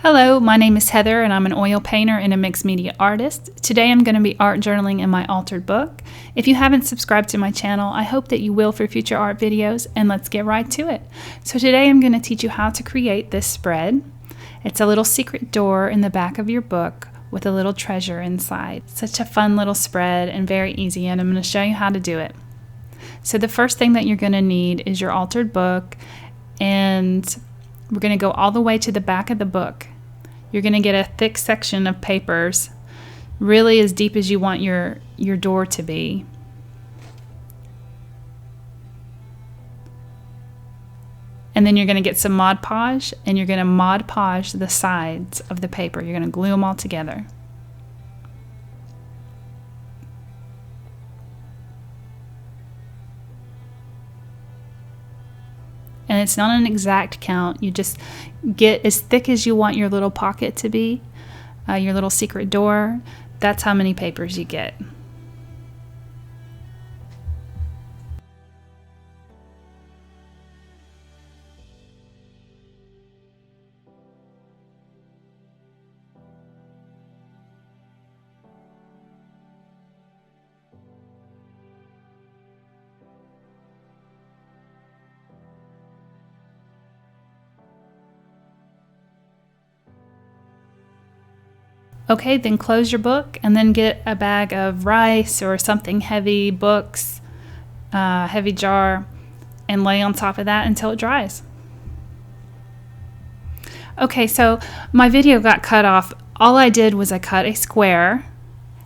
Hello, my name is Heather and I'm an oil painter and a mixed media artist. Today I'm going to be art journaling in my altered book. If you haven't subscribed to my channel, I hope that you will for future art videos, and let's get right to it. So today I'm going to teach you how to create this spread. It's a little secret door in the back of your book with a little treasure inside. Such a fun little spread and very easy, and I'm going to show you how to do it. So the first thing that you're going to need is your altered book, and we're going to go all the way to the back of the book. You're going to get a thick section of papers, really as deep as you want your door to be. And then you're going to get some Mod Podge, and you're going to Mod Podge the sides of the paper. You're going to glue them all together. And it's not an exact count. You just get as thick as you want your little pocket to be, your little secret door. That's how many papers you get. Okay, then close your book and then get a bag of rice or something heavy, books, heavy jar, and lay on top of that until it dries. Okay, so my video got cut off. All I did was I cut a square,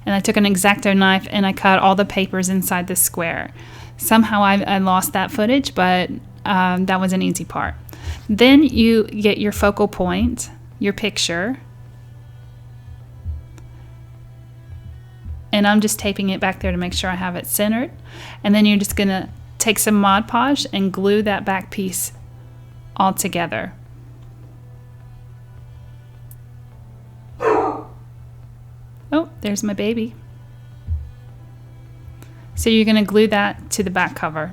and I took an X-Acto knife and I cut all the papers inside the square. Somehow I lost that footage, but that was an easy part. Then you get your focal point, your picture, and I'm just taping it back there to make sure I have it centered. And then you're just going to take some Mod Podge and glue that back piece all together. Oh, there's my baby. So you're going to glue that to the back cover.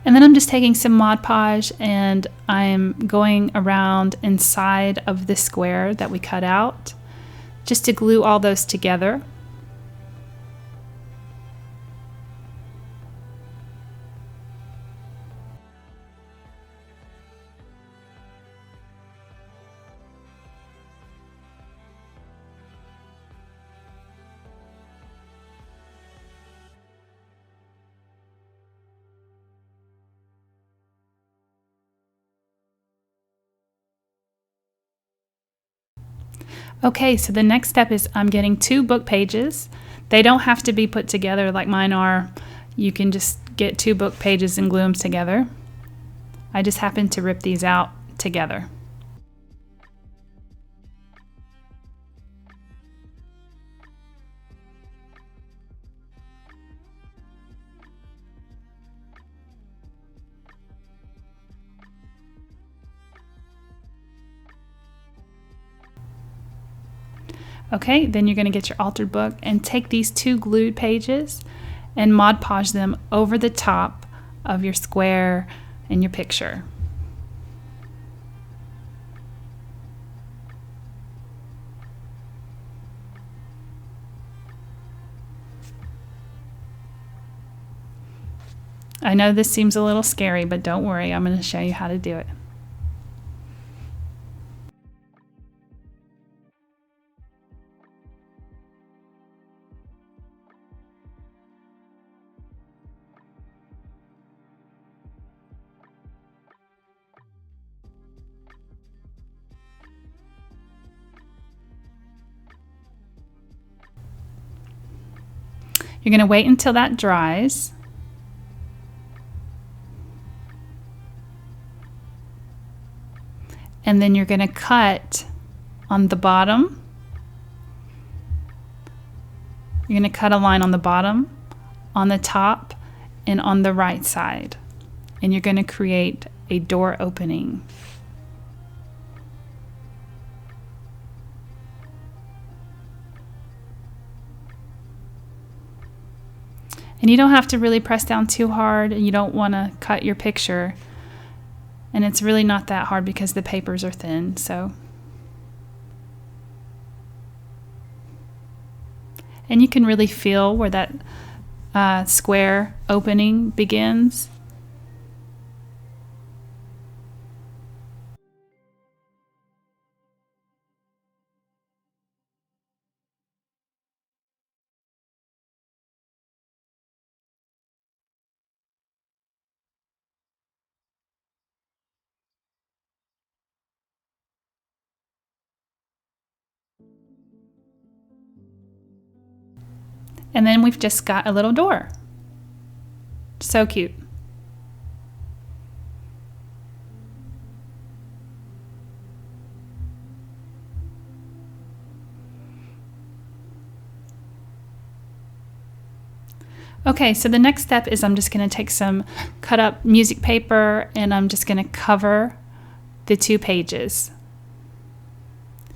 And then I'm just taking some Mod Podge and I'm going around inside of the square that we cut out just to glue all those together. Okay, so the next step is I'm getting 2 book pages. They don't have to be put together like mine are. You can just get 2 book pages and glue them together. I just happened to rip these out together. Okay, then you're going to get your altered book and take these 2 glued pages and Mod Podge them over the top of your square and your picture. I know this seems a little scary, but don't worry, I'm going to show you how to do it. You're going to wait until that dries. And then you're going to cut on the bottom. You're going to cut a line on the bottom, on the top, and on the right side. And you're going to create a door opening. And you don't have to really press down too hard, and you don't want to cut your picture. And it's really not that hard because the papers are thin. And you can really feel where that square opening begins. And then we've just got a little door. So cute. Okay, so the next step is I'm just going to take some cut up music paper and I'm just going to cover the 2 pages.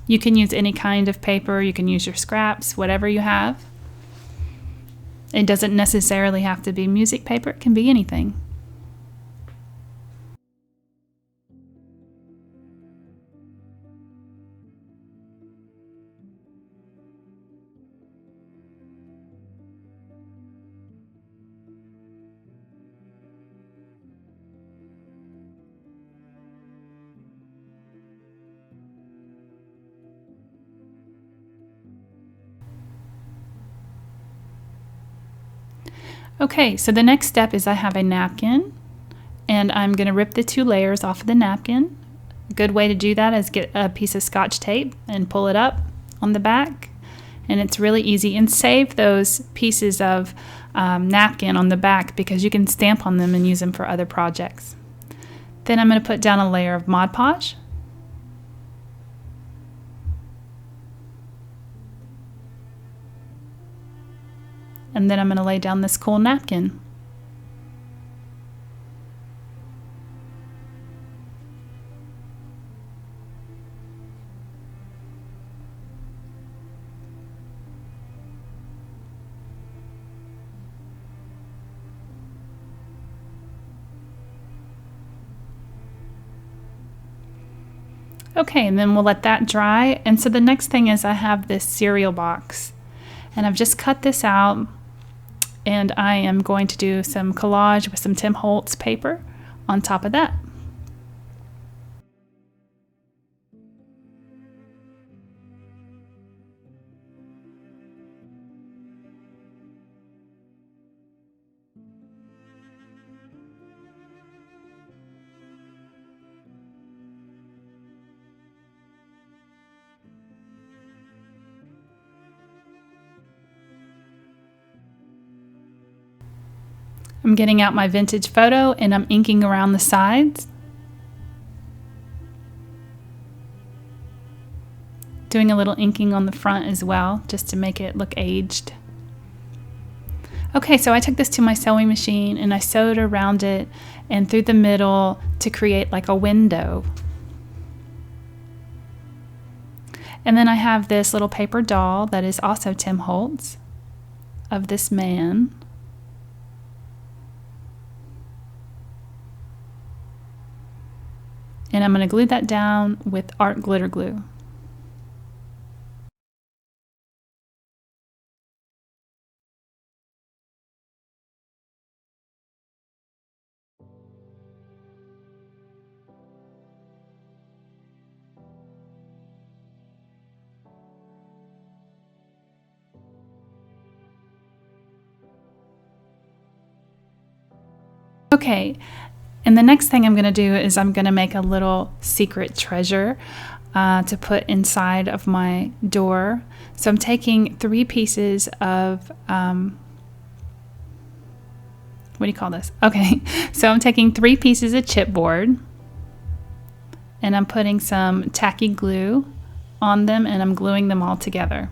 You can use any kind of paper, you can use your scraps, whatever you have. It doesn't necessarily have to be music paper, it can be anything. Okay, so the next step is I have a napkin and I'm going to rip the 2 layers off of the napkin. A good way to do that is get a piece of Scotch tape and pull it up on the back, and it's really easy. And save those pieces of napkin on the back because you can stamp on them and use them for other projects. Then I'm going to put down a layer of Mod Podge. And then I'm going to lay down this cool napkin. Okay, and then we'll let that dry. And so the next thing is I have this cereal box. And I've just cut this out. And I am going to do some collage with some Tim Holtz paper on top of that. I'm getting out my vintage photo and I'm inking around the sides. Doing a little inking on the front as well, just to make it look aged. Okay, so I took this to my sewing machine and I sewed around it and through the middle to create like a window. And then I have this little paper doll that is also Tim Holtz of this man. And I'm going to glue that down with art glitter glue. Okay, and the next thing I'm going to do is I'm going to make a little secret treasure to put inside of my door. So I'm taking 3 pieces of, what do you call this? Okay, so I'm taking 3 pieces of chipboard and I'm putting some tacky glue on them and I'm gluing them all together.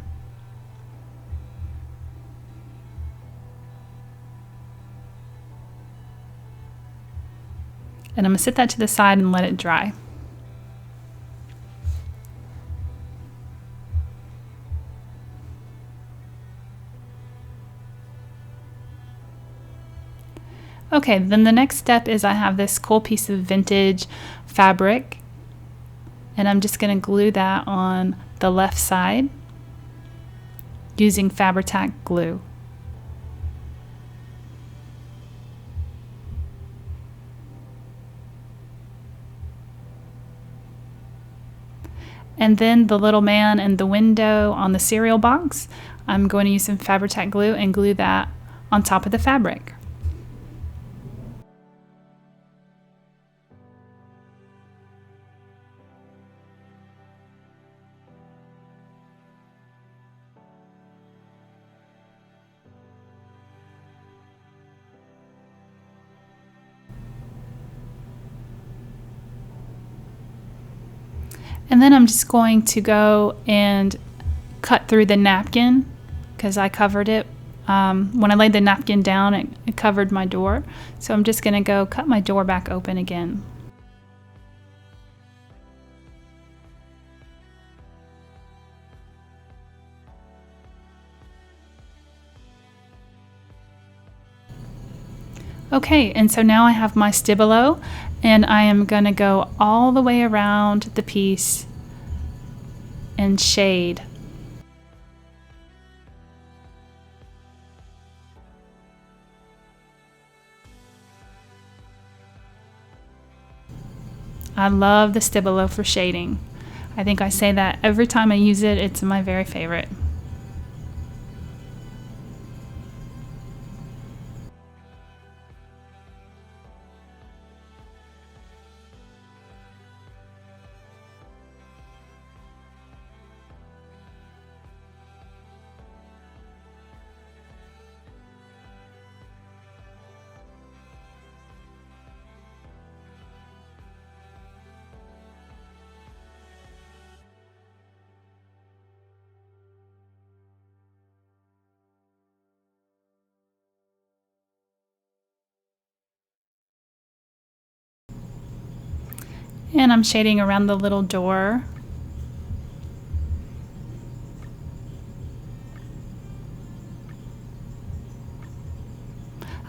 And I'm going to set that to the side and let it dry. Okay, then the next step is I have this cool piece of vintage fabric, and I'm just going to glue that on the left side using Fabri-Tac glue. And then the little man and the window on the cereal box, I'm going to use some Fabri-Tac glue and glue that on top of the fabric. And then I'm just going to go and cut through the napkin because I covered it. When I laid the napkin down, it covered my door. So I'm just going to go cut my door back open again. Okay, and so now I have my stibolo, and I am going to go all the way around the piece and shade. I love the stibolo for shading. I think I say that every time I use it. It's my very favorite. And I'm shading around the little door.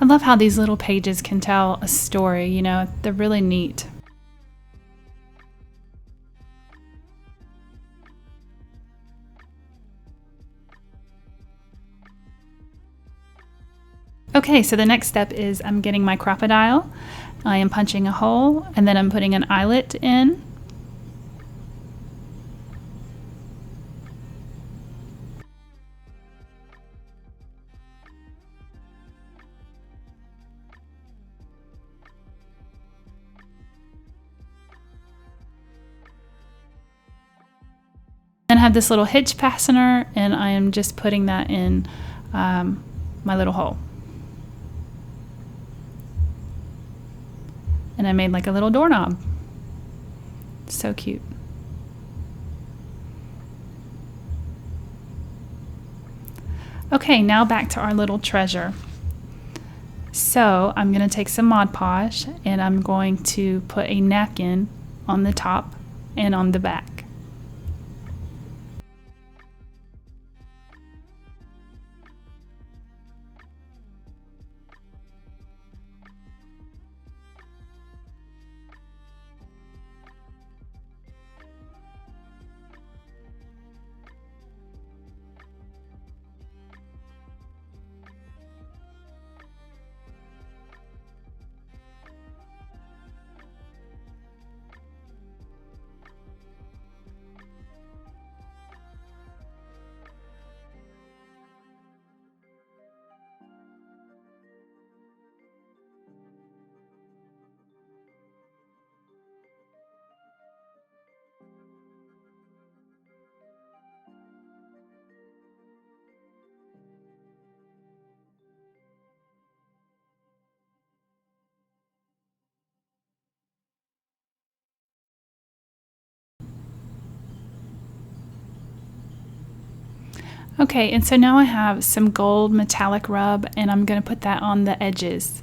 I love how these little pages can tell a story, you know, they're really neat. Okay, so the next step is I'm getting my crocodile. I am punching a hole, and then I'm putting an eyelet in. Then I have this little hitch fastener, and I am just putting that in my little hole. And I made like a little doorknob. So cute. Okay, now back to our little treasure. So I'm going to take some Mod Podge, and I'm going to put a napkin on the top and on the back. Okay, and so now I have some gold metallic rub, and I'm going to put that on the edges.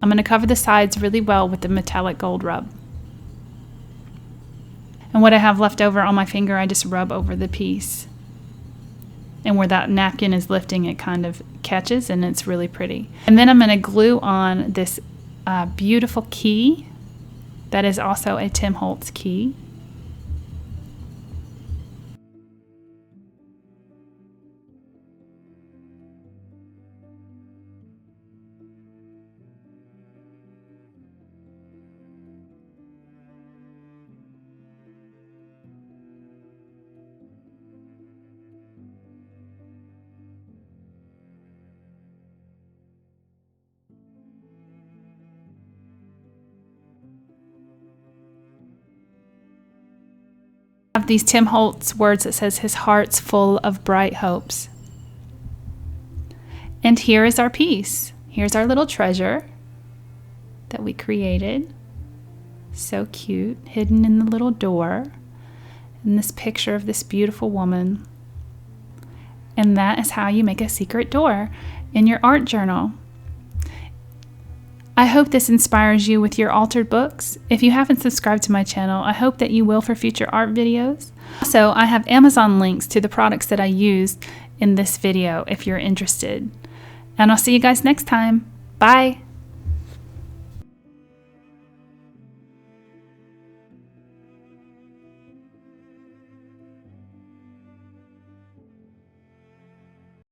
I'm going to cover the sides really well with the metallic gold rub. And what I have left over on my finger, I just rub over the piece. And where that napkin is lifting, it kind of catches, and it's really pretty. And then I'm going to glue on this beautiful key that is also a Tim Holtz key. Have these Tim Holtz words that says his heart's full of bright hopes. And here is our piece. Here's our little treasure that we created. So cute, hidden in the little door. And this picture of this beautiful woman. And that is how you make a secret door in your art journal. I hope this inspires you with your altered books. If you haven't subscribed to my channel, I hope that you will for future art videos. Also, I have Amazon links to the products that I used in this video if you're interested. And I'll see you guys next time. Bye!